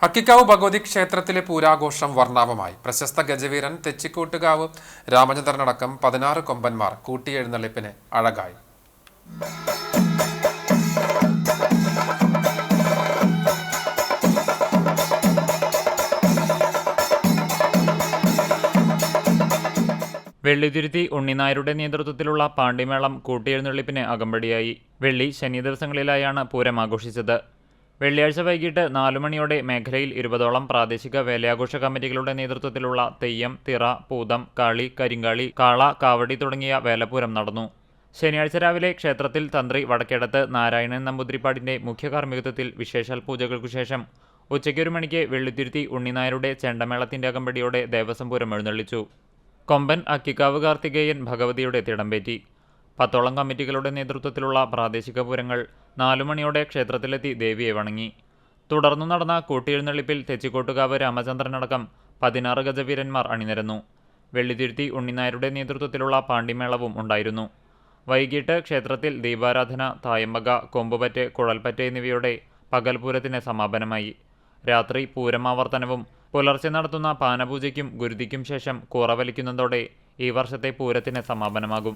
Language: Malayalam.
അക്കിക്കാവ് ഭഗവതി ക്ഷേത്രത്തിലെ പൂരാഘോഷം വർണ്ണാഭമായി. പ്രശസ്ത ഗജവീരൻ തെച്ചിക്കോട്ടുകാവ് രാമചന്ദ്രനടക്കം 16 കൊമ്പന്മാർ കൂട്ടിയെഴുന്നള്ളിപ്പിന് അഴകായി. വെള്ളിതുരുത്തി ഉണ്ണിനായരുടെ നേതൃത്വത്തിലുള്ള പാണ്ടിമേളം കൂട്ടിയെഴുന്നള്ളിപ്പിന് അകമ്പടിയായി. വെള്ളി, ശനി ദിവസങ്ങളിലായാണ് പൂരം ആഘോഷിച്ചത്. വെള്ളിയാഴ്ച വൈകിട്ട് 4 മണിയോടെ മേഖലയിൽ 20ഓളം പ്രാദേശിക വേലയാഘോഷ കമ്മിറ്റികളുടെ നേതൃത്വത്തിലുള്ള തെയ്യം, തിറ, പൂതം, കാളി, കരിങ്കാളി, കാള, കാവടി തുടങ്ങിയ വേലപ്പൂരം നടന്നു. ശനിയാഴ്ച രാവിലെ ക്ഷേത്രത്തിൽ തന്ത്രി വടക്കേടത്ത് നാരായണൻ നമ്പൂതിരിപ്പാടിന്റെ മുഖ്യ കാർമ്മികത്വത്തിൽ വിശേഷാൽ പൂജകൾക്കു ശേഷം ഉച്ചയ്ക്ക് 1 മണിക്ക് വെള്ളിത്തുരുത്തി ഉണ്ണിനായരുടെ ചെണ്ടമേളത്തിന്റെ അകമ്പടിയോടെ ദേവസ്വം പൂരം എഴുന്നള്ളിച്ചു. കൊമ്പൻ അക്കിക്കാവ് കാർത്തികേയൻ ഭഗവതിയുടെ തിടമ്പേറ്റി. 10ഓളം കമ്മിറ്റികളുടെ നേതൃത്വത്തിലുള്ള പ്രാദേശിക പൂരങ്ങൾ 4 മണിയോടെ ക്ഷേത്രത്തിലെത്തി ദേവിയെ വണങ്ങി. തുടർന്നു നടന്ന കൂട്ടിയെഴുന്നള്ളിപ്പിൽ തെച്ചിക്കോട്ടുകാവ് രാമചന്ദ്രനടക്കം 16 ഗജവീരന്മാർ അണിനിരന്നു. വെള്ളിത്തുരുത്തി ഉണ്ണിനായരുടെ നേതൃത്വത്തിലുള്ള പാണ്ടിമേളവും ഉണ്ടായിരുന്നു. വൈകിട്ട് ക്ഷേത്രത്തിൽ ദീപാരാധന, തായമ്പക, കൊമ്പുപറ്റ്, കുഴൽപ്പറ്റ് എന്നിവയോടെ പകൽപൂരത്തിന് സമാപനമായി. രാത്രി പൂരമാവർത്തനവും പുലർച്ചെ നടത്തുന്ന പാനപൂജയ്ക്കും ഗുരുതിക്കും ശേഷം കൂറ വലിക്കുന്നതോടെ ഈ വർഷത്തെ പൂരത്തിന് സമാപനമാകും.